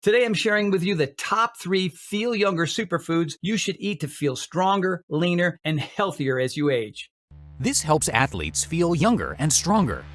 Today I'm sharing with you the top 3 feel younger superfoods you should eat to feel stronger, leaner, and healthier as you age. This helps athletes feel younger and stronger.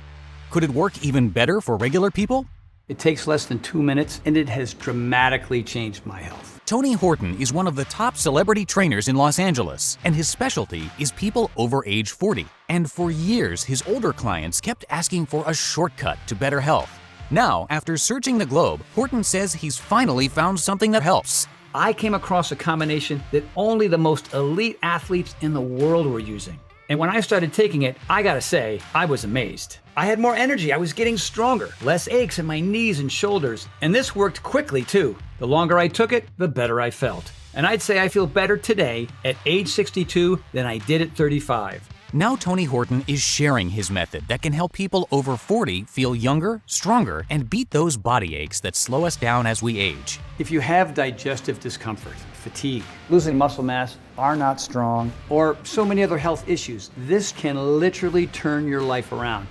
Could it work even better for regular people? It takes less than 2 minutes and it has dramatically changed my health. Tony Horton is one of the top celebrity trainers in Los Angeles, and his specialty is people over age 40. And for years, his older clients kept asking for a shortcut to better health. Now, after searching the globe, Horton says he's finally found something that helps. I came across a combination that only the most elite athletes in the world were using. And when I started taking it, I gotta say, I was amazed. I had more energy, I was getting stronger, less aches in my knees and shoulders, and this worked quickly too. The longer I took it, the better I felt. And I'd say I feel better today at age 62 than I did at 35. Now Tony Horton is sharing his method that can help people over 40 feel younger, stronger, and beat those body aches that slow us down as we age. If you have digestive discomfort, fatigue, losing muscle mass, are not strong, or so many other health issues, this can literally turn your life around.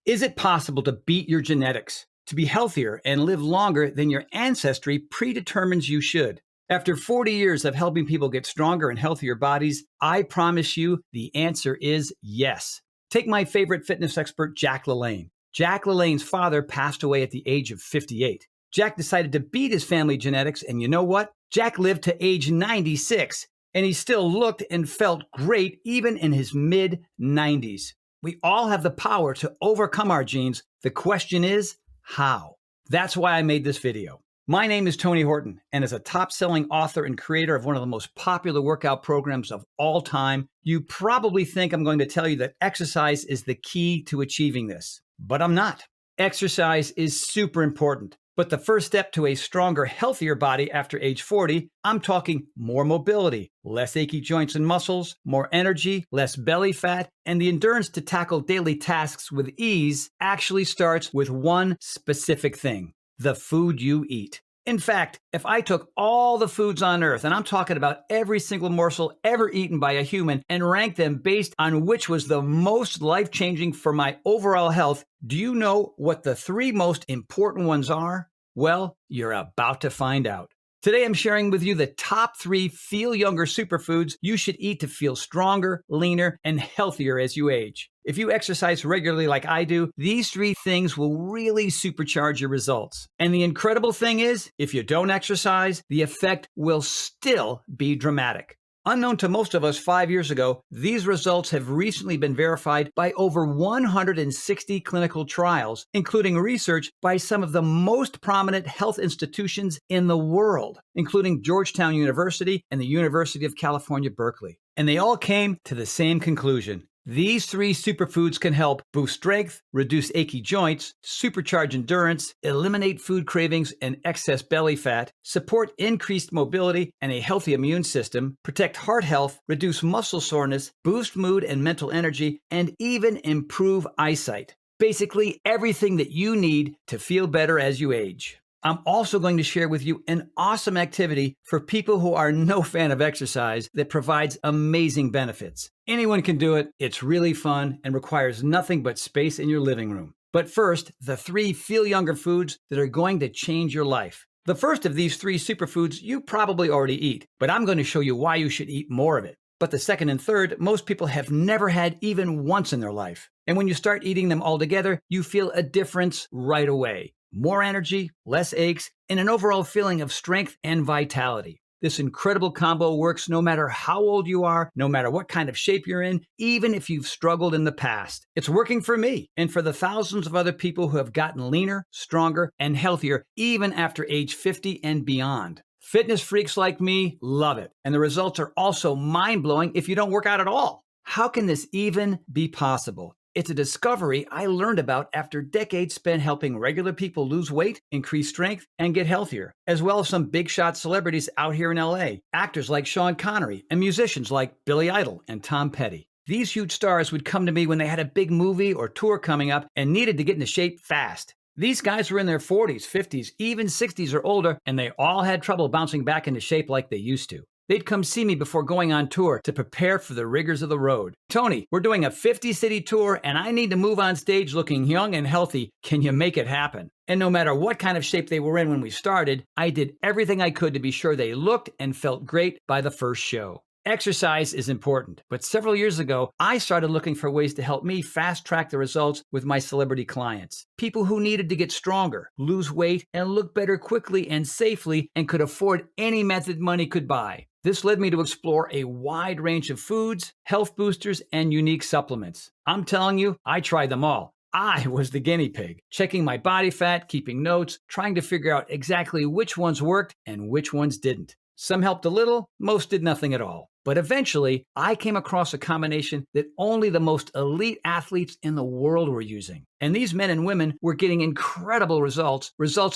Is it possible to beat your genetics, to be healthier and live longer than your ancestry predetermines you should? After 40 years of helping people get stronger and healthier bodies, I promise you the answer is yes. Take my favorite fitness expert, Jack LaLanne. Jack LaLanne's father passed away at the age of 58. Jack decided to beat his family genetics, and you know what? Jack lived to age 96, and he still looked and felt great even in his mid-90s. We all have the power to overcome our genes. The question is, how? That's why I made this video. My name is Tony Horton, and as a top-selling author and creator of one of the most popular workout programs of all time, you probably think I'm going to tell you that exercise is the key to achieving this. But I'm not. Exercise is super important. But the first step to a stronger, healthier body after age 40, I'm talking more mobility, less achy joints and muscles, more energy, less belly fat, and the endurance to tackle daily tasks with ease actually starts with one specific thing: the food you eat. In fact, if I took all the foods on earth, and I'm talking about every single morsel ever eaten by a human, and ranked them based on which was the most life-changing for my overall health, do you know what the 3 most important ones are? Well, you're about to find out. Today I'm sharing with you the top 3 feel younger superfoods you should eat to feel stronger, leaner, and healthier as you age. If you exercise regularly like I do, these 3 things will really supercharge your results. And the incredible thing is, if you don't exercise, the effect will still be dramatic. Unknown to most of us 5 years ago, these results have recently been verified by over 160 clinical trials, including research by some of the most prominent health institutions in the world, including Georgetown University and the University of California, Berkeley. And they all came to the same conclusion. These 3 superfoods can help boost strength, reduce achy joints, supercharge endurance, eliminate food cravings and excess belly fat, support increased mobility and a healthy immune system, protect heart health, reduce muscle soreness, boost mood and mental energy, and even improve eyesight. Basically, everything that you need to feel better as you age. I'm also going to share with you an awesome activity for people who are no fan of exercise that provides amazing benefits. Anyone can do it. It's really fun and requires nothing but space in your living room. But first, the 3 feel younger foods that are going to change your life. The first of these 3 superfoods you probably already eat, but I'm going to show you why you should eat more of it. But the second and third, most people have never had even once in their life. And when you start eating them all together, you feel a difference right away. More energy, less aches, and an overall feeling of strength and vitality. This incredible combo works no matter how old you are, no matter what kind of shape you're in, even if you've struggled in the past. It's working for me and for the thousands of other people who have gotten leaner, stronger, and healthier even after age 50 and beyond. Fitness freaks like me love it, and the results are also mind-blowing if you don't work out at all. How can this even be possible? It's a discovery I learned about after decades spent helping regular people lose weight, increase strength, and get healthier, as well as some big shot celebrities out here in LA, actors like Sean Connery, and musicians like Billy Idol and Tom Petty. These huge stars would come to me when they had a big movie or tour coming up and needed to get into shape fast. These guys were in their 40s, 50s, even 60s or older, and they all had trouble bouncing back into shape like they used to. They'd come see me before going on tour to prepare for the rigors of the road. Tony, we're doing a 50-city tour and I need to move on stage looking young and healthy. Can you make it happen? And no matter what kind of shape they were in when we started, I did everything I could to be sure they looked and felt great by the first show. Exercise is important, but several years ago, I started looking for ways to help me fast-track the results with my celebrity clients. People who needed to get stronger, lose weight, and look better quickly and safely and could afford any method money could buy. This led me to explore a wide range of foods, health boosters, and unique supplements. I'm telling you, I tried them all. I was the guinea pig, checking my body fat, keeping notes, trying to figure out exactly which ones worked and which ones didn't. Some helped a little, most did nothing at all. But eventually, I came across a combination that only the most elite athletes in the world were using. And these men and women were getting incredible results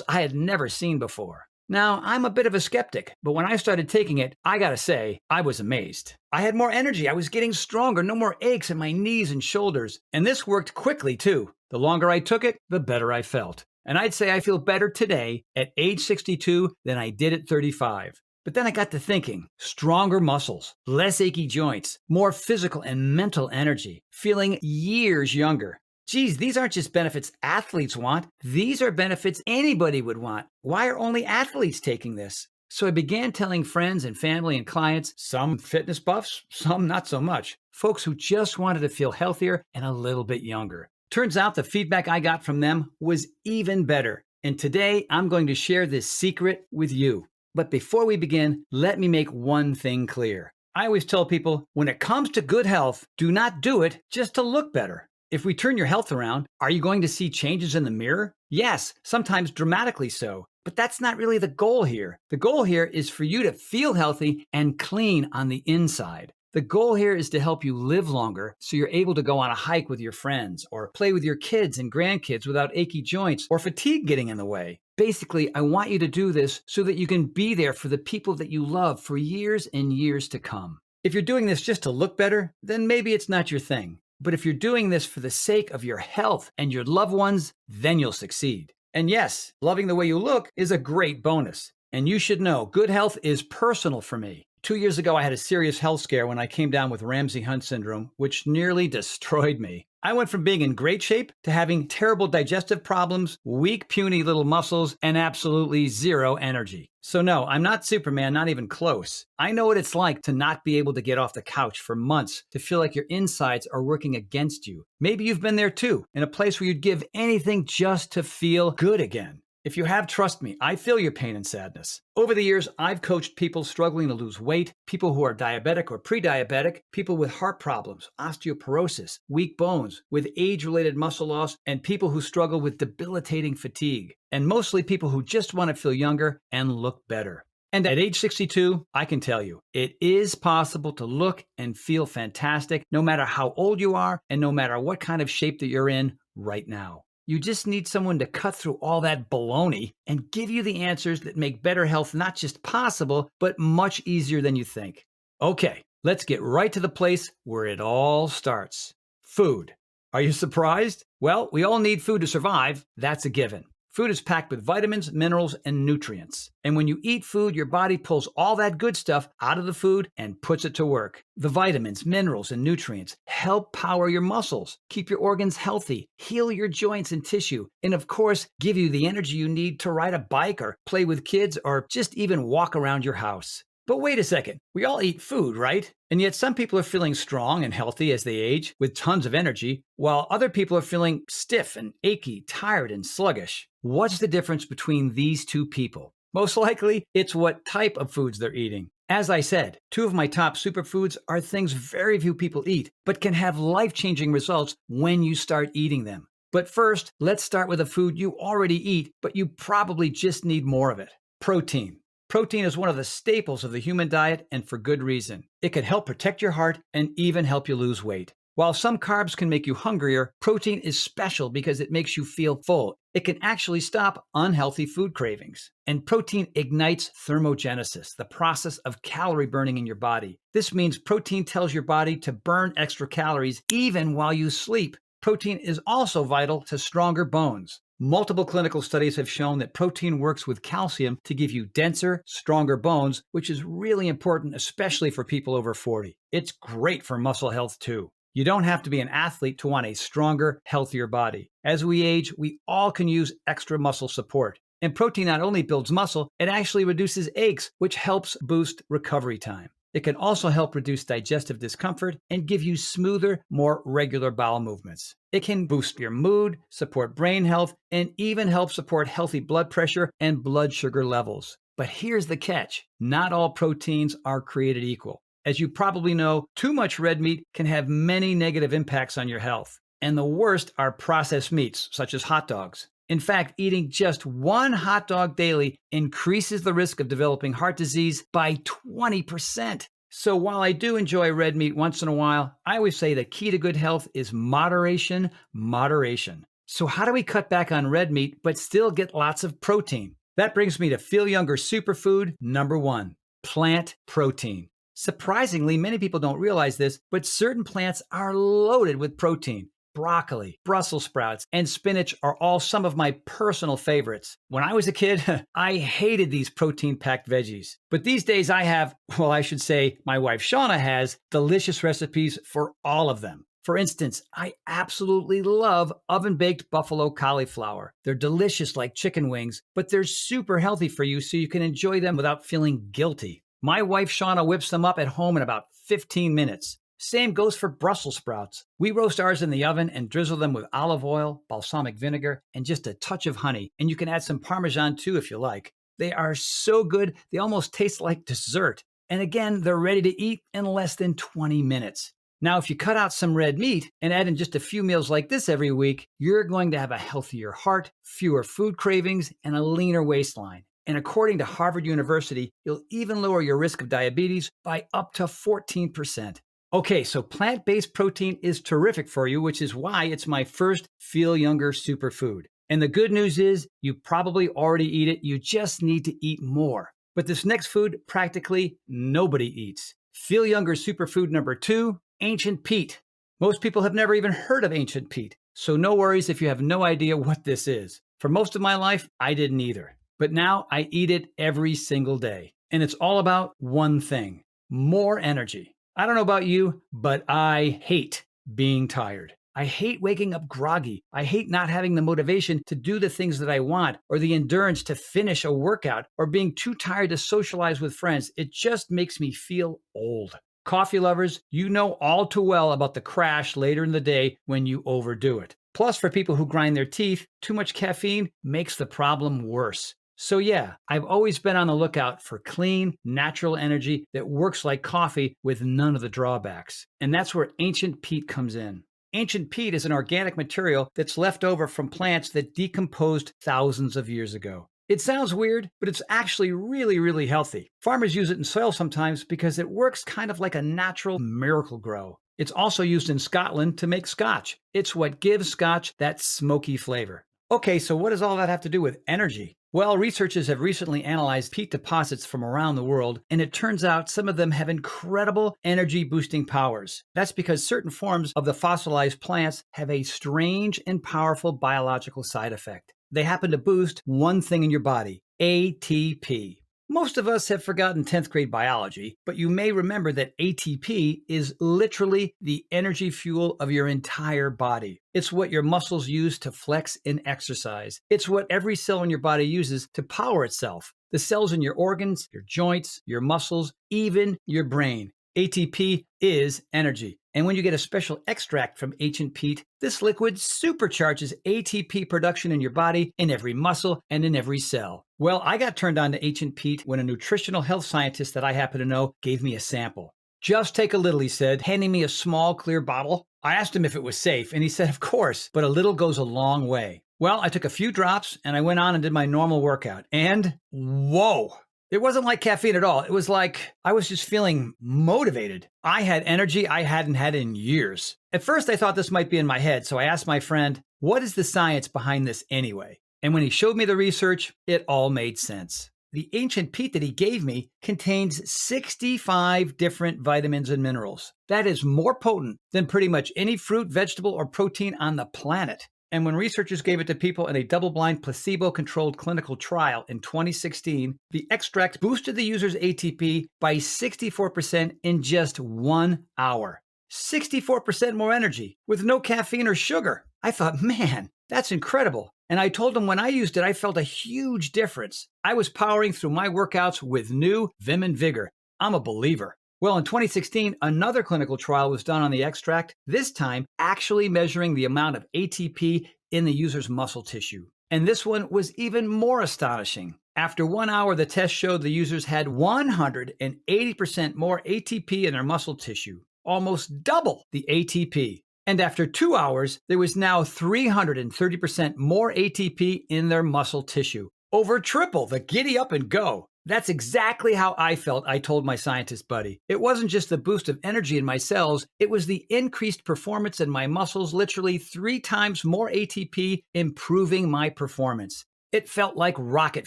I had never seen before. Now, I'm a bit of a skeptic, but when I started taking it, I gotta say, I was amazed. I had more energy, I was getting stronger, no more aches in my knees and shoulders. And this worked quickly, too. The longer I took it, the better I felt. And I'd say I feel better today at age 62 than I did at 35. But then I got to thinking, stronger muscles, less achy joints, more physical and mental energy, feeling years younger. Geez, these aren't just benefits athletes want. These are benefits anybody would want. Why are only athletes taking this? So I began telling friends and family and clients, some fitness buffs, some not so much, folks who just wanted to feel healthier and a little bit younger. Turns out the feedback I got from them was even better. And today I'm going to share this secret with you. But before we begin, let me make one thing clear. I always tell people, when it comes to good health, do not do it just to look better. If we turn your health around, are you going to see changes in the mirror? Yes, sometimes dramatically so. But that's not really the goal here. The goal here is for you to feel healthy and clean on the inside. The goal here is to help you live longer so you're able to go on a hike with your friends or play with your kids and grandkids without achy joints or fatigue getting in the way. Basically, I want you to do this so that you can be there for the people that you love for years and years to come. If you're doing this just to look better, then maybe it's not your thing. But if you're doing this for the sake of your health and your loved ones, then you'll succeed. And yes, loving the way you look is a great bonus. And you should know, good health is personal for me. 2 years ago, I had a serious health scare when I came down with Ramsay-Hunt syndrome, which nearly destroyed me. I went from being in great shape to having terrible digestive problems, weak, puny little muscles, and absolutely zero energy. So no, I'm not Superman, not even close. I know what it's like to not be able to get off the couch for months, to feel like your insides are working against you. Maybe you've been there too, in a place where you'd give anything just to feel good again. If you have, trust me, I feel your pain and sadness. Over the years, I've coached people struggling to lose weight, people who are diabetic or pre-diabetic, people with heart problems, osteoporosis, weak bones, with age-related muscle loss, and people who struggle with debilitating fatigue. And mostly people who just want to feel younger and look better. And at age 62, I can tell you, it is possible to look and feel fantastic no matter how old you are and no matter what kind of shape that you're in right now. You just need someone to cut through all that baloney and give you the answers that make better health not just possible, but much easier than you think. Okay, let's get right to the place where it all starts. Food. Are you surprised? Well, we all need food to survive. That's a given. Food is packed with vitamins, minerals, and nutrients. And when you eat food, your body pulls all that good stuff out of the food and puts it to work. The vitamins, minerals, and nutrients help power your muscles, keep your organs healthy, heal your joints and tissue, and of course, give you the energy you need to ride a bike or play with kids or just even walk around your house. But wait a second, we all eat food, right? And yet some people are feeling strong and healthy as they age with tons of energy, while other people are feeling stiff and achy, tired and sluggish. What's the difference between these two people? Most likely, it's what type of foods they're eating. As I said, two of my top superfoods are things very few people eat, but can have life-changing results when you start eating them. But first, let's start with a food you already eat, but you probably just need more of it. Protein. Protein is one of the staples of the human diet, and for good reason. It can help protect your heart and even help you lose weight. While some carbs can make you hungrier, protein is special because it makes you feel full. It can actually stop unhealthy food cravings. And protein ignites thermogenesis, the process of calorie burning in your body. This means protein tells your body to burn extra calories even while you sleep. Protein is also vital to stronger bones. Multiple clinical studies have shown that protein works with calcium to give you denser, stronger bones, which is really important, especially for people over 40. It's great for muscle health too. You don't have to be an athlete to want a stronger, healthier body. As we age, we all can use extra muscle support. And protein not only builds muscle, it actually reduces aches, which helps boost recovery time. It can also help reduce digestive discomfort and give you smoother, more regular bowel movements. It can boost your mood, support brain health, and even help support healthy blood pressure and blood sugar levels. But here's the catch. Not all proteins are created equal. As you probably know, too much red meat can have many negative impacts on your health. And the worst are processed meats, such as hot dogs. In fact, eating just one hot dog daily increases the risk of developing heart disease by 20%. So while I do enjoy red meat once in a while, I always say the key to good health is moderation, moderation. So how do we cut back on red meat but still get lots of protein? That brings me to Feel Younger Superfood number 1, plant protein. Surprisingly, many people don't realize this, but certain plants are loaded with protein. Broccoli, Brussels sprouts, and spinach are all some of my personal favorites. When I was a kid, I hated these protein-packed veggies. But these days I have, well, I should say my wife Shauna has, delicious recipes for all of them. For instance, I absolutely love oven-baked buffalo cauliflower. They're delicious like chicken wings, but they're super healthy for you so you can enjoy them without feeling guilty. My wife Shauna whips them up at home in about 15 minutes. Same goes for Brussels sprouts. We roast ours in the oven and drizzle them with olive oil, balsamic vinegar, and just a touch of honey. And you can add some Parmesan too if you like. They are so good, they almost taste like dessert. And again, they're ready to eat in less than 20 minutes. Now, if you cut out some red meat and add in just a few meals like this every week, you're going to have a healthier heart, fewer food cravings, and a leaner waistline. And according to Harvard University, you'll even lower your risk of diabetes by up to 14%. Okay, so plant-based protein is terrific for you, which is why it's my first Feel Younger superfood. And the good news is you probably already eat it. You just need to eat more. But this next food, practically nobody eats. Feel Younger superfood number 2, ancient peat. Most people have never even heard of ancient peat. So no worries if you have no idea what this is. For most of my life, I didn't either. But now I eat it every single day. And it's all about one thing: more energy. I don't know about you, but I hate being tired. I hate waking up groggy. I hate not having the motivation to do the things that I want, or the endurance to finish a workout, or being too tired to socialize with friends. It just makes me feel old. Coffee lovers, you know all too well about the crash later in the day when you overdo it. Plus, for people who grind their teeth, too much caffeine makes the problem worse. So yeah, I've always been on the lookout for clean, natural energy that works like coffee with none of the drawbacks. And that's where ancient peat comes in. Ancient peat is an organic material that's left over from plants that decomposed thousands of years ago. It sounds weird, but it's actually really, really healthy. Farmers use it in soil sometimes because it works kind of like a natural miracle grow. It's also used in Scotland to make scotch. It's what gives scotch that smoky flavor. Okay, so what does all that have to do with energy? Well, researchers have recently analyzed peat deposits from around the world, and it turns out some of them have incredible energy-boosting powers. That's because certain forms of the fossilized plants have a strange and powerful biological side effect. They happen to boost one thing in your body: ATP. Most of us have forgotten 10th grade biology, but you may remember that ATP is literally the energy fuel of your entire body. It's what your muscles use to flex and exercise. It's what every cell in your body uses to power itself. The cells in your organs, your joints, your muscles, even your brain. ATP is energy. And when you get a special extract from ancient peat, this liquid supercharges ATP production in your body, in every muscle, and in every cell. Well, I got turned on to ancient peat when a nutritional health scientist that I happen to know gave me a sample. Just take a little, he said, handing me a small clear bottle. I asked him if it was safe, and he said, of course, but a little goes a long way. Well, I took a few drops, and I went on and did my normal workout. And whoa! It wasn't like caffeine at all. It was like I was just feeling motivated. I had energy I hadn't had in years. At first, I thought this might be in my head, so I asked my friend, what is the science behind this anyway? And when he showed me the research, it all made sense. The ancient peat that he gave me contains 65 different vitamins and minerals. That is more potent than pretty much any fruit, vegetable, or protein on the planet. And when researchers gave it to people in a double-blind, placebo-controlled clinical trial in 2016, the extract boosted the user's ATP by 64% in just 1 hour. 64% more energy with no caffeine or sugar. I thought, man, that's incredible. And I told them when I used it, I felt a huge difference. I was powering through my workouts with new vim and vigor. I'm a believer. Well, in 2016, another clinical trial was done on the extract, this time actually measuring the amount of ATP in the user's muscle tissue. And this one was even more astonishing. After 1 hour, the test showed the users had 180% more ATP in their muscle tissue, almost double the ATP. And after 2 hours, there was now 330% more ATP in their muscle tissue, over triple the giddy up and go. That's exactly how I felt, I told my scientist buddy. It wasn't just the boost of energy in my cells, it was the increased performance in my muscles, literally 3 times more ATP, improving my performance. It felt like rocket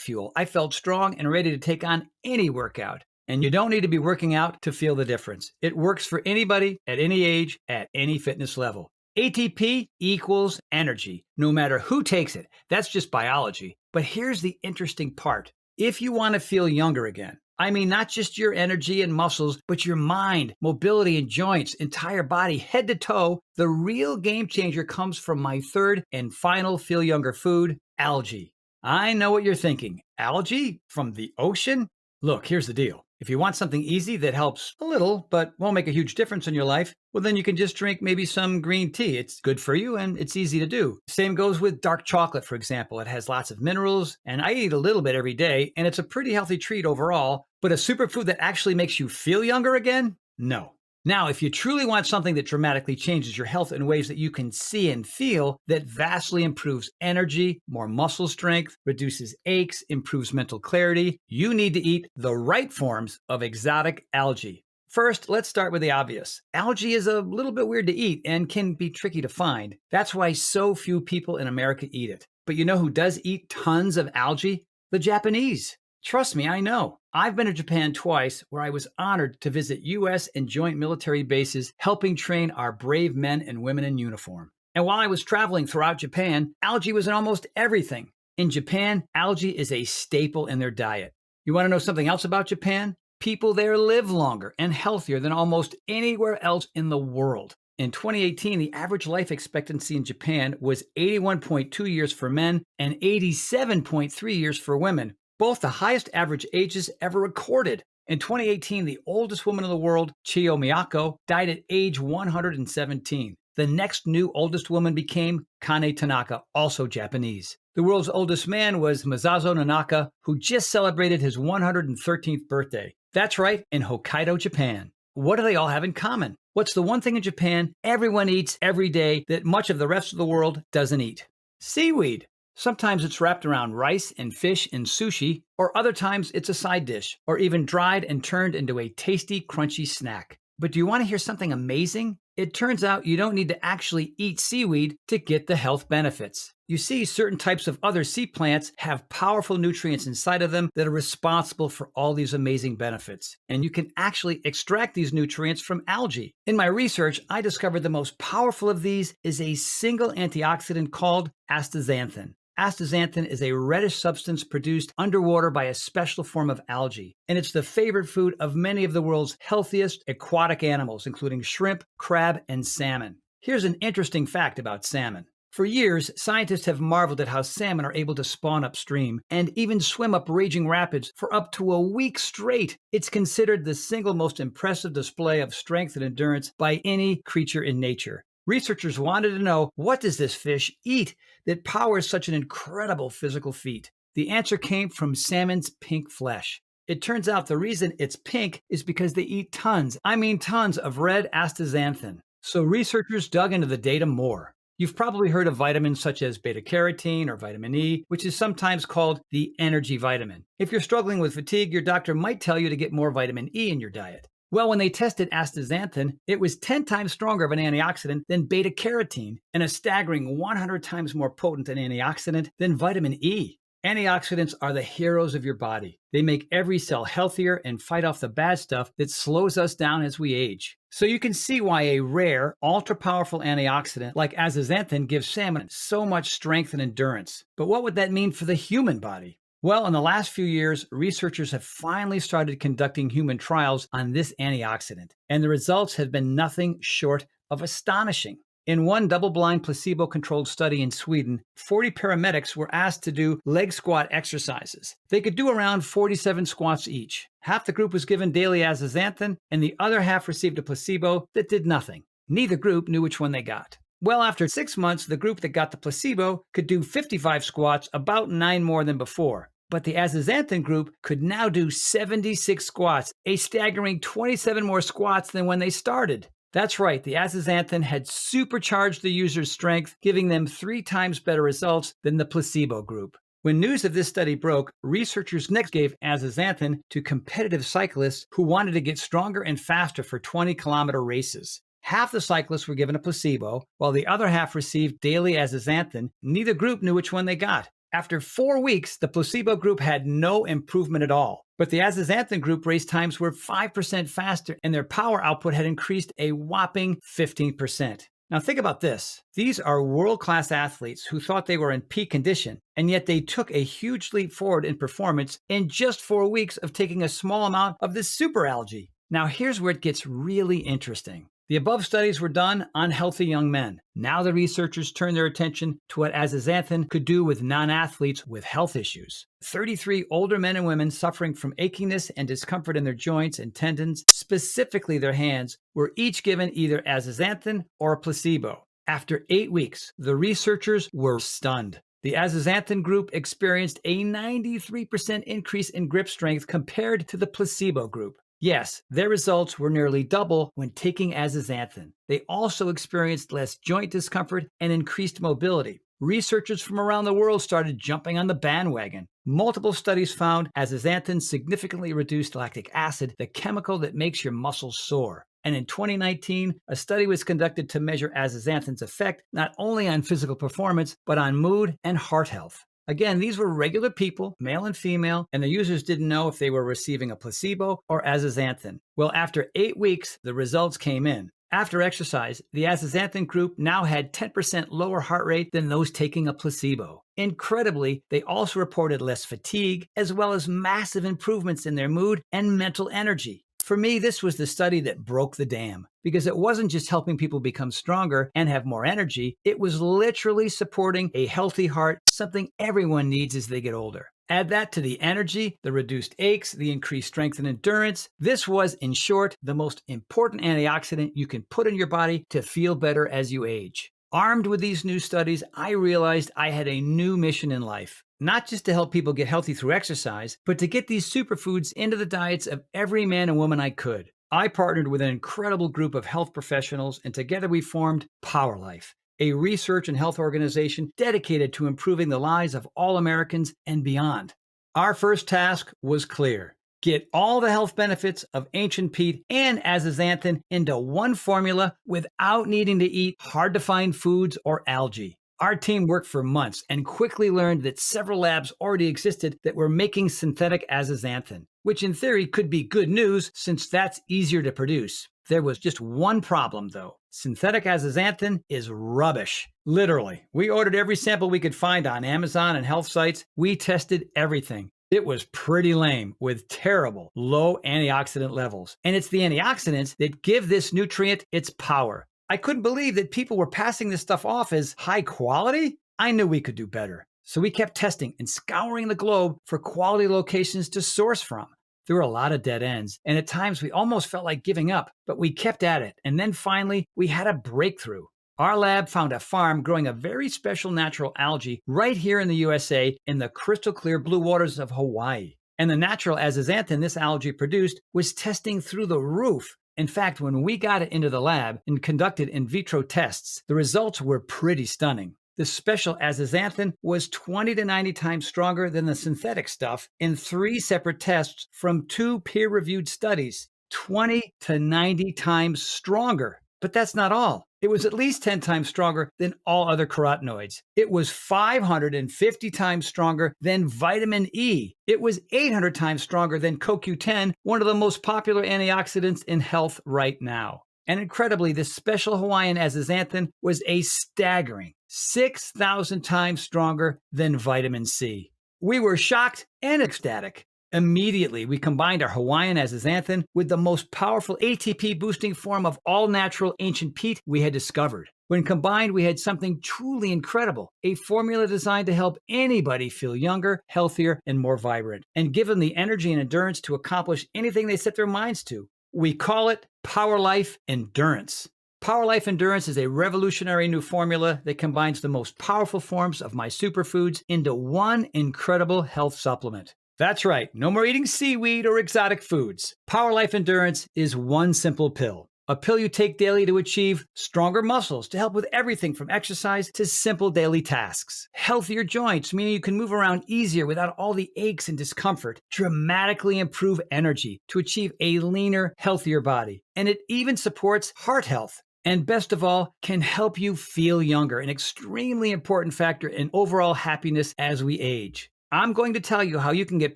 fuel. I felt strong and ready to take on any workout. And you don't need to be working out to feel the difference. It works for anybody, at any age, at any fitness level. ATP equals energy, no matter who takes it. That's just biology. But here's the interesting part. If you want to feel younger again, I mean not just your energy and muscles, but your mind, mobility and joints, entire body, head to toe, the real game changer comes from my third and final feel younger food, algae. I know what you're thinking. Algae from the ocean? Look, here's the deal. If you want something easy that helps a little, but won't make a huge difference in your life, well, then you can just drink maybe some green tea. It's good for you and it's easy to do. Same goes with dark chocolate, for example. It has lots of minerals, and I eat a little bit every day, and it's a pretty healthy treat overall. But a superfood that actually makes you feel younger again? No. Now, if you truly want something that dramatically changes your health in ways that you can see and feel, that vastly improves energy, more muscle strength, reduces aches, improves mental clarity, you need to eat the right forms of exotic algae. First, let's start with the obvious. Algae is a little bit weird to eat and can be tricky to find. That's why so few people in America eat it. But you know who does eat tons of algae? The Japanese. Trust me, I know. I've been to Japan twice, where I was honored to visit U.S. and joint military bases, helping train our brave men and women in uniform. And while I was traveling throughout Japan, algae was in almost everything. In Japan, algae is a staple in their diet. You want to know something else about Japan? People there live longer and healthier than almost anywhere else in the world. In 2018, the average life expectancy in Japan was 81.2 years for men and 87.3 years for women, both the highest average ages ever recorded. In 2018, the oldest woman in the world, Chiyo Miyako, died at age 117. The next new oldest woman became Kane Tanaka, also Japanese. The world's oldest man was Masazo Nanaka, who just celebrated his 113th birthday. That's right, in Hokkaido, Japan. What do they all have in common? What's the one thing in Japan everyone eats every day that much of the rest of the world doesn't eat? Seaweed. Sometimes it's wrapped around rice and fish in sushi, or other times it's a side dish, or even dried and turned into a tasty, crunchy snack. But do you want to hear something amazing? It turns out you don't need to actually eat seaweed to get the health benefits. You see, certain types of other sea plants have powerful nutrients inside of them that are responsible for all these amazing benefits. And you can actually extract these nutrients from algae. In my research, I discovered the most powerful of these is a single antioxidant called astaxanthin. Astaxanthin is a reddish substance produced underwater by a special form of algae, and it's the favorite food of many of the world's healthiest aquatic animals, including shrimp, crab, and salmon. Here's an interesting fact about salmon. For years, scientists have marveled at how salmon are able to spawn upstream and even swim up raging rapids for up to a week straight. It's considered the single most impressive display of strength and endurance by any creature in nature. Researchers wanted to know, what does this fish eat that powers such an incredible physical feat? The answer came from salmon's pink flesh. It turns out the reason it's pink is because they eat tons of red astaxanthin. So researchers dug into the data more. You've probably heard of vitamins such as beta-carotene or vitamin E, which is sometimes called the energy vitamin. If you're struggling with fatigue, your doctor might tell you to get more vitamin E in your diet. Well, when they tested astaxanthin, it was 10 times stronger of an antioxidant than beta-carotene and a staggering 100 times more potent an antioxidant than vitamin E. Antioxidants are the heroes of your body. They make every cell healthier and fight off the bad stuff that slows us down as we age. So you can see why a rare, ultra-powerful antioxidant like azaxanthin gives salmon so much strength and endurance. But what would that mean for the human body? Well, in the last few years, researchers have finally started conducting human trials on this antioxidant, and the results have been nothing short of astonishing. In one double-blind placebo-controlled study in Sweden, 40 paramedics were asked to do leg squat exercises. They could do around 47 squats each. Half the group was given daily azaxanthin, and the other half received a placebo that did nothing. Neither group knew which one they got. Well, after 6 months, the group that got the placebo could do 55 squats, about 9 more than before. But the azaxanthin group could now do 76 squats, a staggering 27 more squats than when they started. That's right, the azaxanthin had supercharged the user's strength, giving them 3 times better results than the placebo group. When news of this study broke, researchers next gave azaxanthin to competitive cyclists who wanted to get stronger and faster for 20-kilometer races. Half the cyclists were given a placebo, while the other half received daily azaxanthin. Neither group knew which one they got. After 4 weeks, the placebo group had no improvement at all. But the azaxanthin group race times were 5% faster, and their power output had increased a whopping 15%. Now think about this. These are world-class athletes who thought they were in peak condition, and yet they took a huge leap forward in performance in just 4 weeks of taking a small amount of this super algae. Now here's where it gets really interesting. The above studies were done on healthy young men. Now the researchers turn their attention to what azaxanthin could do with non-athletes with health issues. 33 older men and women suffering from achiness and discomfort in their joints and tendons, specifically their hands, were each given either azaxanthin or a placebo. After 8 weeks, the researchers were stunned. The azaxanthin group experienced a 93% increase in grip strength compared to the placebo group. Yes, their results were nearly double when taking azaxanthin. They also experienced less joint discomfort and increased mobility. Researchers from around the world started jumping on the bandwagon. Multiple studies found azaxanthin significantly reduced lactic acid, the chemical that makes your muscles sore. And in 2019, a study was conducted to measure azaxanthin's effect not only on physical performance, but on mood and heart health. Again, these were regular people, male and female, and the users didn't know if they were receiving a placebo or azaxanthin. Well, after 8 weeks, the results came in. After exercise, the azaxanthin group now had 10% lower heart rate than those taking a placebo. Incredibly, they also reported less fatigue, as well as massive improvements in their mood and mental energy. For me, this was the study that broke the dam, because it wasn't just helping people become stronger and have more energy, it was literally supporting a healthy heart, something everyone needs as they get older. Add that to the energy, the reduced aches, the increased strength and endurance. This was, in short, the most important antioxidant you can put in your body to feel better as you age. Armed with these new studies, I realized I had a new mission in life. Not just to help people get healthy through exercise, but to get these superfoods into the diets of every man and woman I could. I partnered with an incredible group of health professionals, and together we formed PowerLife, a research and health organization dedicated to improving the lives of all Americans and beyond. Our first task was clear. Get all the health benefits of Ancient Peat and azaxanthin into one formula without needing to eat hard-to-find foods or algae. Our team worked for months and quickly learned that several labs already existed that were making synthetic azaxanthin, which in theory could be good news since that's easier to produce. There was just one problem though. Synthetic azaxanthin is rubbish. Literally. We ordered every sample we could find on Amazon and health sites. We tested everything. It was pretty lame with terrible low antioxidant levels. And it's the antioxidants that give this nutrient its power. I couldn't believe that people were passing this stuff off as high quality. I knew we could do better. So we kept testing and scouring the globe for quality locations to source from. There were a lot of dead ends, and at times we almost felt like giving up, but we kept at it. And then finally, we had a breakthrough. Our lab found a farm growing a very special natural algae right here in the USA in the crystal clear blue waters of Hawaii. And the natural azaxanthin this algae produced was testing through the roof. In fact, when we got it into the lab and conducted in vitro tests, the results were pretty stunning. The special azaxanthin was 20 to 90 times stronger than the synthetic stuff in 3 separate tests from 2 peer-reviewed studies. 20 to 90 times stronger. But that's not all. It was at least 10 times stronger than all other carotenoids. It was 550 times stronger than vitamin E. It was 800 times stronger than CoQ10, one of the most popular antioxidants in health right now. And incredibly, this special Hawaiian azathioprine was a staggering 6,000 times stronger than vitamin C. We were shocked and ecstatic. Immediately, we combined our Hawaiian azathioprine with the most powerful ATP boosting form of all natural ancient peat we had discovered. When combined, we had something truly incredible, a formula designed to help anybody feel younger, healthier, and more vibrant, and give them the energy and endurance to accomplish anything they set their minds to. We call it Power Life Endurance. Power Life Endurance is a revolutionary new formula that combines the most powerful forms of my superfoods into one incredible health supplement. That's right, no more eating seaweed or exotic foods. Power Life Endurance is one simple pill. A pill you take daily to achieve stronger muscles to help with everything from exercise to simple daily tasks. Healthier joints, meaning you can move around easier without all the aches and discomfort. Dramatically improve energy to achieve a leaner, healthier body. And it even supports heart health. And best of all, can help you feel younger, an extremely important factor in overall happiness as we age. I'm going to tell you how you can get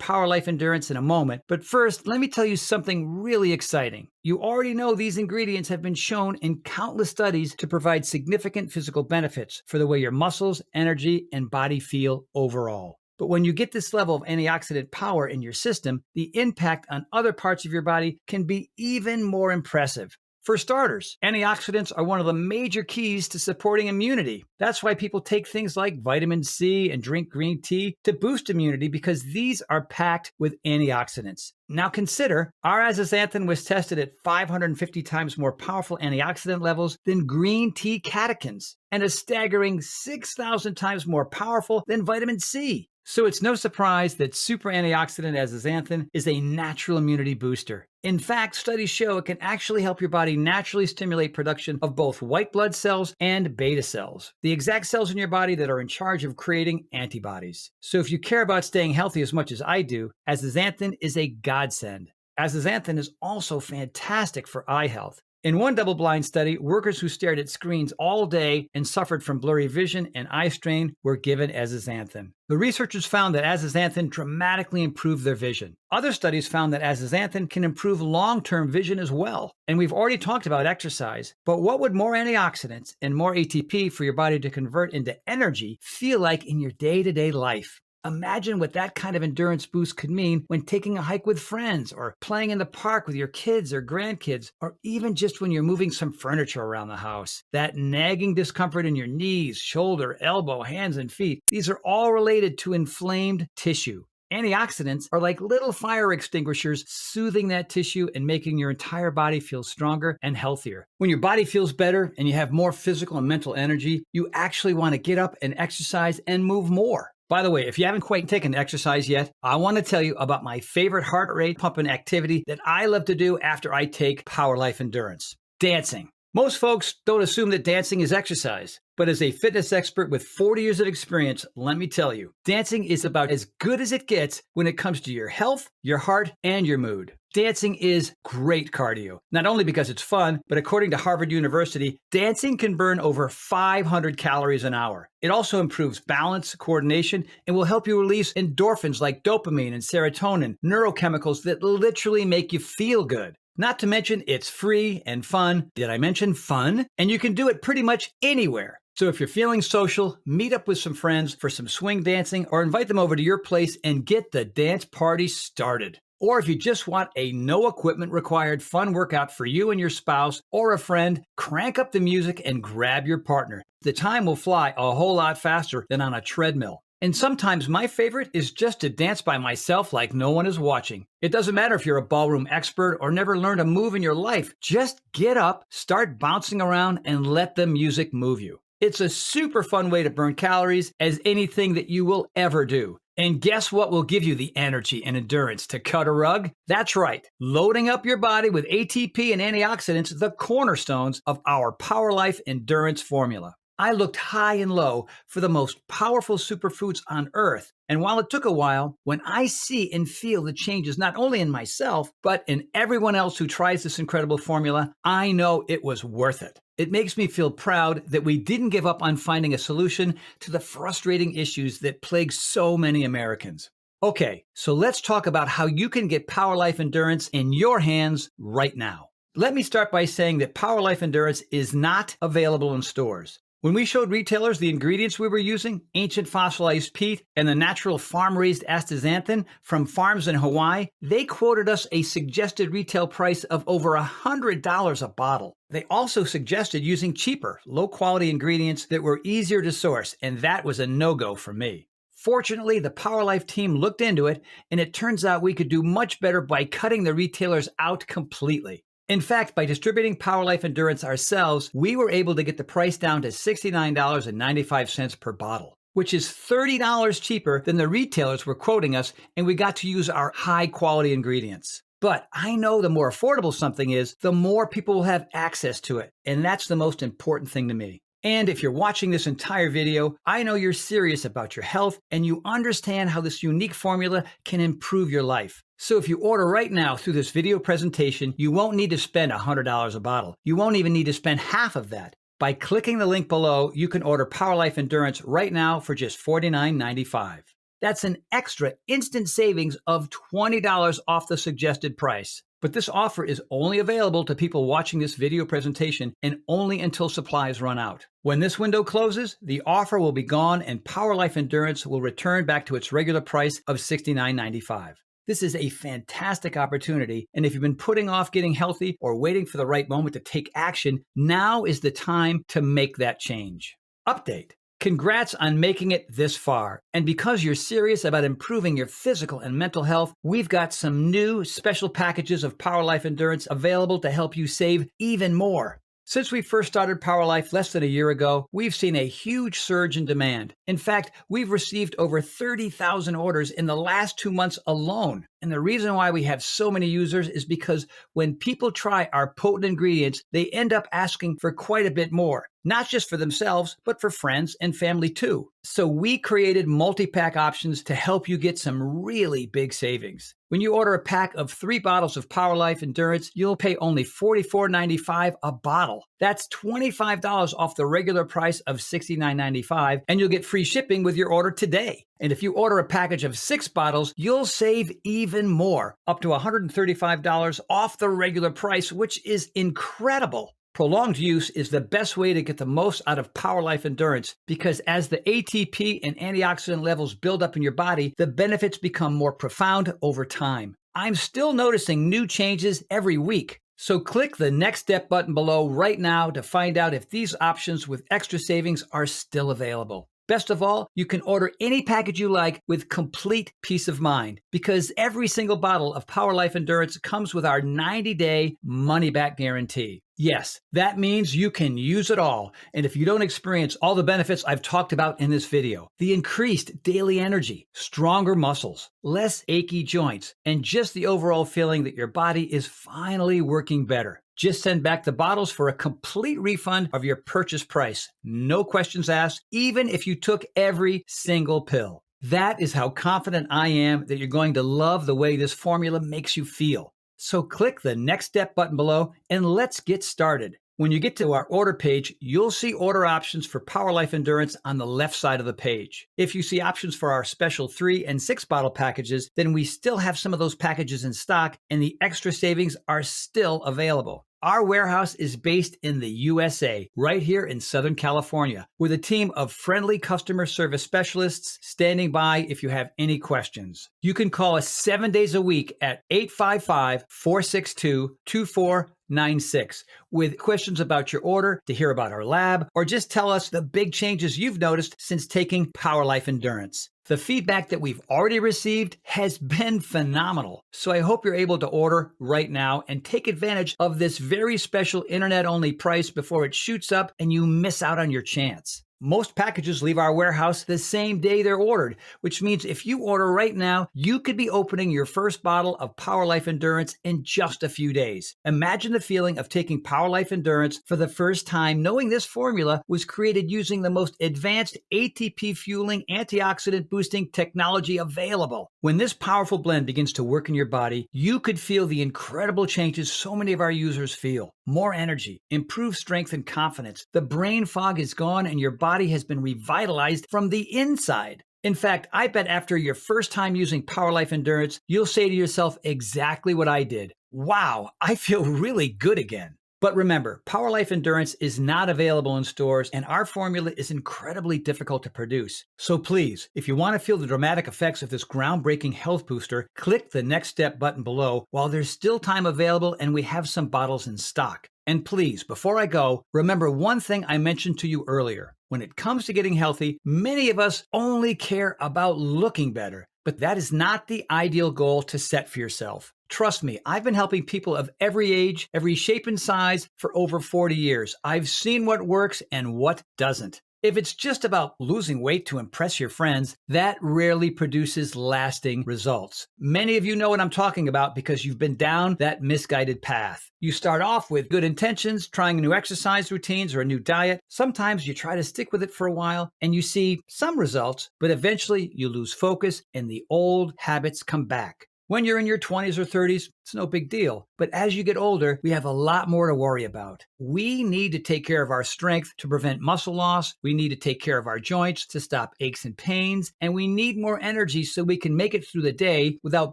Power Life Endurance in a moment, but first, let me tell you something really exciting. You already know these ingredients have been shown in countless studies to provide significant physical benefits for the way your muscles, energy, and body feel overall. But when you get this level of antioxidant power in your system, the impact on other parts of your body can be even more impressive. For starters, antioxidants are one of the major keys to supporting immunity. That's why people take things like vitamin C and drink green tea to boost immunity, because these are packed with antioxidants. Now consider, our azathioprine was tested at 550 times more powerful antioxidant levels than green tea catechins, and a staggering 6,000 times more powerful than vitamin C. So it's no surprise that super antioxidant azathioprine is a natural immunity booster. In fact, studies show it can actually help your body naturally stimulate production of both white blood cells and beta cells, the exact cells in your body that are in charge of creating antibodies. So if you care about staying healthy as much as I do, azathioprine is a godsend. Azathioprine is also fantastic for eye health. In one double-blind study, workers who stared at screens all day and suffered from blurry vision and eye strain were given azathioprine. The researchers found that azathioprine dramatically improved their vision. Other studies found that azathioprine can improve long-term vision as well. And we've already talked about exercise, but what would more antioxidants and more ATP for your body to convert into energy feel like in your day-to-day life? Imagine what that kind of endurance boost could mean when taking a hike with friends, or playing in the park with your kids or grandkids, or even just when you're moving some furniture around the house. That nagging discomfort in your knees, shoulder, elbow, hands, and feet, these are all related to inflamed tissue. Antioxidants are like little fire extinguishers, soothing that tissue and making your entire body feel stronger and healthier. When your body feels better and you have more physical and mental energy, you actually want to get up and exercise and move more. By the way, if you haven't quite taken exercise yet, I want to tell you about my favorite heart rate pumping activity that I love to do after I take Power Life Endurance: dancing. Most folks don't assume that dancing is exercise, but as a fitness expert with 40 years of experience, let me tell you, dancing is about as good as it gets when it comes to your health, your heart, and your mood. Dancing is great cardio, not only because it's fun, but according to Harvard University, dancing can burn over 500 calories an hour. It also improves balance, coordination, and will help you release endorphins like dopamine and serotonin, neurochemicals that literally make you feel good. Not to mention, it's free and fun. Did I mention fun? And you can do it pretty much anywhere. So if you're feeling social, meet up with some friends for some swing dancing, or invite them over to your place and get the dance party started. Or if you just want a no equipment required fun workout for you and your spouse or a friend, crank up the music and grab your partner. The time will fly a whole lot faster than on a treadmill. And sometimes my favorite is just to dance by myself like no one is watching. It doesn't matter if you're a ballroom expert or never learned a move in your life. Just get up, start bouncing around, and let the music move you. It's a super fun way to burn calories as anything that you will ever do. And guess what will give you the energy and endurance to cut a rug? That's right, loading up your body with ATP and antioxidants, the cornerstones of our Power Life Endurance formula. I looked high and low for the most powerful superfoods on earth. And while it took a while, when I see and feel the changes not only in myself, but in everyone else who tries this incredible formula, I know it was worth it. It makes me feel proud that we didn't give up on finding a solution to the frustrating issues that plague so many Americans. Okay, so let's talk about how you can get Power Life Endurance in your hands right now. Let me start by saying that Power Life Endurance is not available in stores. When we showed retailers the ingredients we were using, ancient fossilized peat and the natural farm-raised astaxanthin from farms in Hawaii, they quoted us a suggested retail price of over $100 a bottle. They also suggested using cheaper, low-quality ingredients that were easier to source, and that was a no-go for me. Fortunately, the Power Life team looked into it, and it turns out we could do much better by cutting the retailers out completely. In fact, by distributing Power Life Endurance ourselves, we were able to get the price down to $69.95 per bottle, which is $30 cheaper than the retailers were quoting us, and we got to use our high-quality ingredients. But I know the more affordable something is, the more people will have access to it, and that's the most important thing to me. And if you're watching this entire video, I know you're serious about your health and you understand how this unique formula can improve your life. So if you order right now through this video presentation, you won't need to spend $100 a bottle. You won't even need to spend half of that. By clicking the link below, you can order Power Life Endurance right now for just $49.95. That's an extra instant savings of $20 off the suggested price. But this offer is only available to people watching this video presentation and only until supplies run out. When this window closes, the offer will be gone and Power Life Endurance will return back to its regular price of $69.95. This is a fantastic opportunity, and if you've been putting off getting healthy or waiting for the right moment to take action, now is the time to make that change. Update. Congrats on making it this far. And because you're serious about improving your physical and mental health, we've got some new special packages of Power Life Endurance available to help you save even more. Since we first started Power Life less than a year ago, we've seen a huge surge in demand. In fact, we've received over 30,000 orders in the last 2 months alone. And the reason why we have so many users is because when people try our potent ingredients, they end up asking for quite a bit more, not just for themselves, but for friends and family too. So we created multi-pack options to help you get some really big savings. When you order a pack of 3 bottles of Power Life Endurance, you'll pay only $44.95 a bottle. That's $25 off the regular price of $69.95, and you'll get free shipping with your order today. And if you order a package of 6 bottles, you'll save even more, up to $135 off the regular price, which is incredible. Prolonged use is the best way to get the most out of Power Life Endurance because as the ATP and antioxidant levels build up in your body, the benefits become more profound over time. I'm still noticing new changes every week. So click the Next Step button below right now to find out if these options with extra savings are still available. Best of all, you can order any package you like with complete peace of mind because every single bottle of Power Life Endurance comes with our 90-day money-back guarantee. Yes, that means you can use it all. And if you don't experience all the benefits I've talked about in this video, the increased daily energy, stronger muscles, less achy joints, and just the overall feeling that your body is finally working better, just send back the bottles for a complete refund of your purchase price. No questions asked, even if you took every single pill. That is how confident I am that you're going to love the way this formula makes you feel. So click the Next Step button below and let's get started. When you get to our order page, you'll see order options for Power Life Endurance on the left side of the page. If you see options for our special 3 and 6 bottle packages, then we still have some of those packages in stock and the extra savings are still available. Our warehouse is based in the USA, right here in Southern California, with a team of friendly customer service specialists standing by if you have any questions. You can call us 7 days a week at 855-462-2496 with questions about your order, to hear about our lab, or just tell us the big changes you've noticed since taking Power Life Endurance. The feedback that we've already received has been phenomenal. So I hope you're able to order right now and take advantage of this very special internet-only price before it shoots up and you miss out on your chance. Most packages leave our warehouse the same day they're ordered, which means if you order right now, you could be opening your first bottle of Power Life Endurance in just a few days. Imagine the feeling of taking Power Life Endurance for the first time, knowing this formula was created using the most advanced ATP fueling antioxidant boosting technology available. When this powerful blend begins to work in your body, you could feel the incredible changes so many of our users feel. More energy, improved strength and confidence. The brain fog is gone and your body has been revitalized from the inside. In fact, I bet after your first time using Power Life Endurance, you'll say to yourself exactly what I did. wow, I feel really good again. But remember, Power Life Endurance is not available in stores, and our formula is incredibly difficult to produce. So please, if you want to feel the dramatic effects of this groundbreaking health booster, click the Next Step button below while there's still time available and we have some bottles in stock. And please, before I go, remember one thing I mentioned to you earlier. When it comes to getting healthy, many of us only care about looking better, but that is not the ideal goal to set for yourself. Trust me, I've been helping people of every age, every shape and size for over 40 years. I've seen what works and what doesn't. If it's just about losing weight to impress your friends, that rarely produces lasting results. Many of you know what I'm talking about because you've been down that misguided path. You start off with good intentions, trying new exercise routines or a new diet. Sometimes you try to stick with it for a while and you see some results, but eventually you lose focus and the old habits come back. When you're in your 20s or 30s, it's no big deal. But as you get older, we have a lot more to worry about. We need to take care of our strength to prevent muscle loss. We need to take care of our joints to stop aches and pains. And we need more energy so we can make it through the day without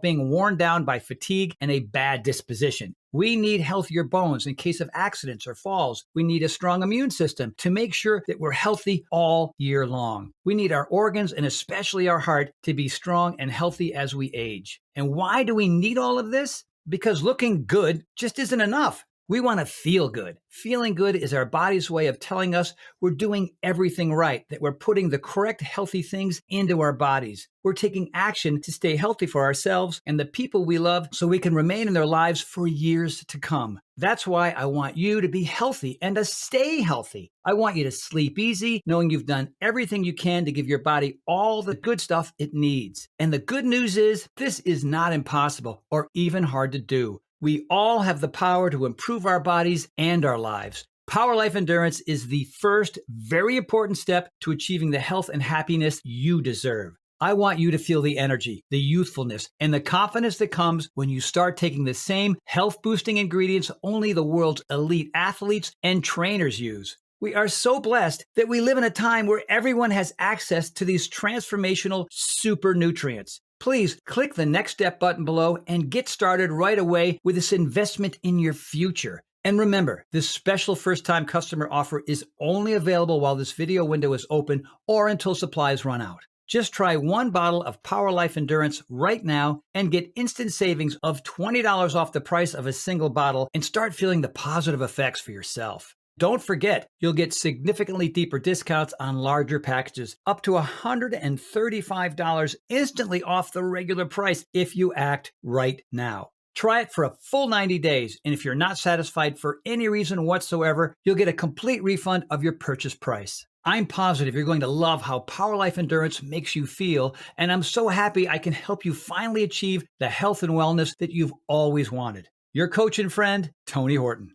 being worn down by fatigue and a bad disposition. We need healthier bones in case of accidents or falls. We need a strong immune system to make sure that we're healthy all year long. We need our organs and especially our heart to be strong and healthy as we age. And why do we need all of this? Because looking good just isn't enough. We want to feel good. Feeling good is our body's way of telling us we're doing everything right, that we're putting the correct healthy things into our bodies. We're taking action to stay healthy for ourselves and the people we love so we can remain in their lives for years to come. That's why I want you to be healthy and to stay healthy. I want you to sleep easy, knowing you've done everything you can to give your body all the good stuff it needs. And the good news is, this is not impossible or even hard to do. We all have the power to improve our bodies and our lives. Power Life Endurance is the first very important step to achieving the health and happiness you deserve. I want you to feel the energy, the youthfulness, and the confidence that comes when you start taking the same health-boosting ingredients only the world's elite athletes and trainers use. We are so blessed that we live in a time where everyone has access to these transformational super nutrients. Please click the Next Step button below and get started right away with this investment in your future. And remember, this special first-time customer offer is only available while this video window is open or until supplies run out. Just try one bottle of Power Life Endurance right now and get instant savings of $20 off the price of a single bottle and start feeling the positive effects for yourself. Don't forget, you'll get significantly deeper discounts on larger packages, up to $135 instantly off the regular price if you act right now. Try it for a full 90 days, and if you're not satisfied for any reason whatsoever, you'll get a complete refund of your purchase price. I'm positive you're going to love how Power Life Endurance makes you feel, and I'm so happy I can help you finally achieve the health and wellness that you've always wanted. Your coach and friend, Tony Horton.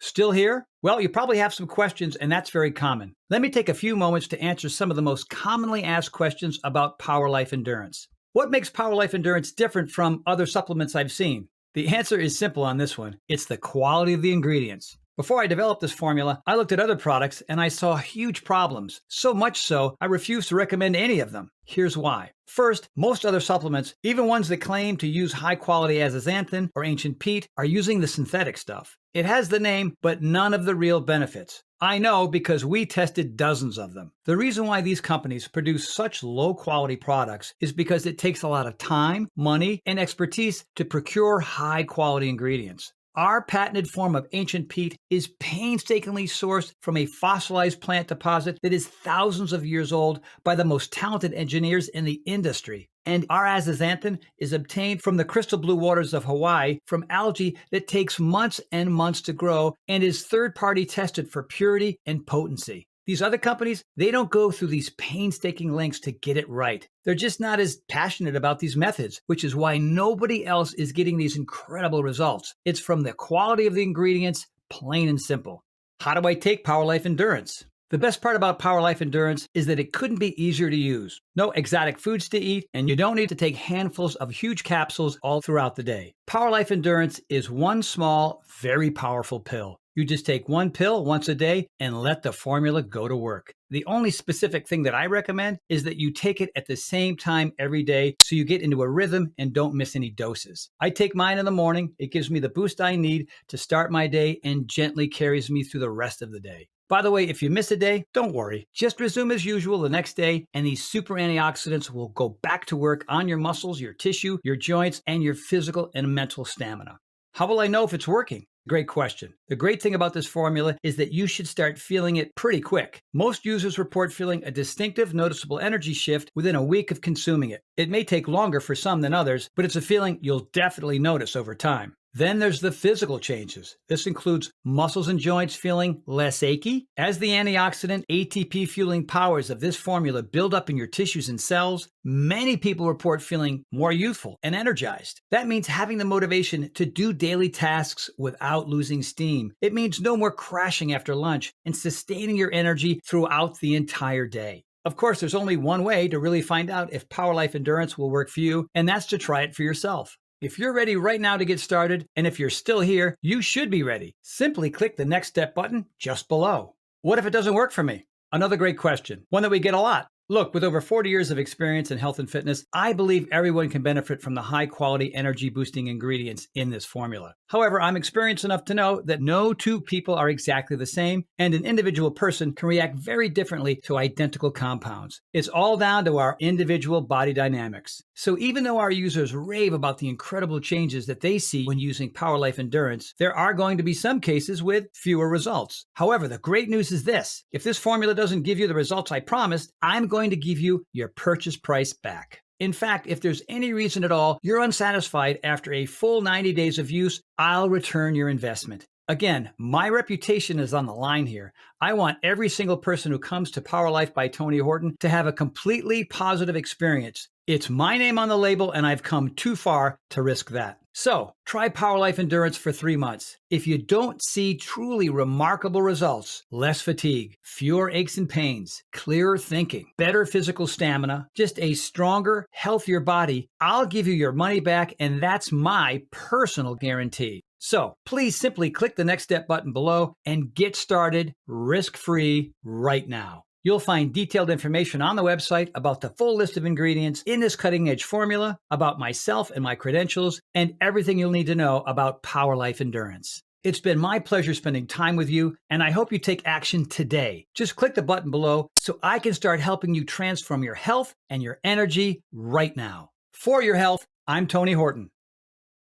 Still here? Well, you probably have some questions, and that's very common. Let me take a few moments to answer some of the most commonly asked questions about Power Life Endurance. What makes Power Life Endurance different from other supplements I've seen? The answer is simple on this one. It's the quality of the ingredients. Before I developed this formula, I looked at other products and I saw huge problems. So much so, I refuse to recommend any of them. Here's why. First, most other supplements, even ones that claim to use high-quality azathioprine or ancient peat, are using the synthetic stuff. It has the name, but none of the real benefits. I know because we tested dozens of them. The reason why these companies produce such low-quality products is because it takes a lot of time, money, and expertise to procure high-quality ingredients. Our patented form of ancient peat is painstakingly sourced from a fossilized plant deposit that is thousands of years old by the most talented engineers in the industry. And our azathioprine is obtained from the crystal blue waters of Hawaii from algae that takes months and months to grow and is third-party tested for purity and potency. These other companies, they don't go through these painstaking lengths to get it right. They're just not as passionate about these methods, which is why nobody else is getting these incredible results. It's from the quality of the ingredients, plain and simple. How do I take Power Life Endurance? The best part about Power Life Endurance is that it couldn't be easier to use. No exotic foods to eat, and you don't need to take handfuls of huge capsules all throughout the day. Power Life Endurance is one small, very powerful pill. You just take one pill once a day and let the formula go to work. The only specific thing that I recommend is that you take it at the same time every day so you get into a rhythm and don't miss any doses. I take mine in the morning. It gives me the boost I need to start my day and gently carries me through the rest of the day. By the way, if you miss a day, don't worry. Just resume as usual the next day, and these super antioxidants will go back to work on your muscles, your tissue, your joints, and your physical and mental stamina. How will I know if it's working? Great question. The great thing about this formula is that you should start feeling it pretty quick. Most users report feeling a distinctive, noticeable energy shift within a week of consuming it. It may take longer for some than others, but it's a feeling you'll definitely notice over time. Then there's the physical changes. This includes muscles and joints feeling less achy. As the antioxidant ATP fueling powers of this formula build up in your tissues and cells, many people report feeling more youthful and energized. That means having the motivation to do daily tasks without losing steam. It means no more crashing after lunch and sustaining your energy throughout the entire day. Of course, there's only one way to really find out if Power Life Endurance will work for you, and that's to try it for yourself. If you're ready right now to get started, and if you're still here, you should be ready. Simply click the Next Step button just below. What if it doesn't work for me? Another great question, one that we get a lot. Look, with over 40 years of experience in health and fitness, I believe everyone can benefit from the high-quality energy-boosting ingredients in this formula. However, I'm experienced enough to know that no two people are exactly the same, and an individual person can react very differently to identical compounds. It's all down to our individual body dynamics. So even though our users rave about the incredible changes that they see when using Power Life Endurance, there are going to be some cases with fewer results. However, the great news is this. If this formula doesn't give you the results I promised, I'm going to give you your purchase price back. In fact, if there's any reason at all you're unsatisfied after a full 90 days of use, I'll return your investment. Again, my reputation is on the line here. I want every single person who comes to Power Life by Tony Horton to have a completely positive experience. It's my name on the label, and I've come too far to risk that. So, try Power Life Endurance for 3 months. If you don't see truly remarkable results, less fatigue, fewer aches and pains, clearer thinking, better physical stamina, just a stronger, healthier body, I'll give you your money back, and that's my personal guarantee. So, please simply click the Next Step button below and get started risk-free right now. You'll find detailed information on the website about the full list of ingredients in this cutting-edge formula, about myself and my credentials, and everything you'll need to know about Power Life Endurance. It's been my pleasure spending time with you, and I hope you take action today. Just click the button below so I can start helping you transform your health and your energy right now. For your health, I'm Tony Horton.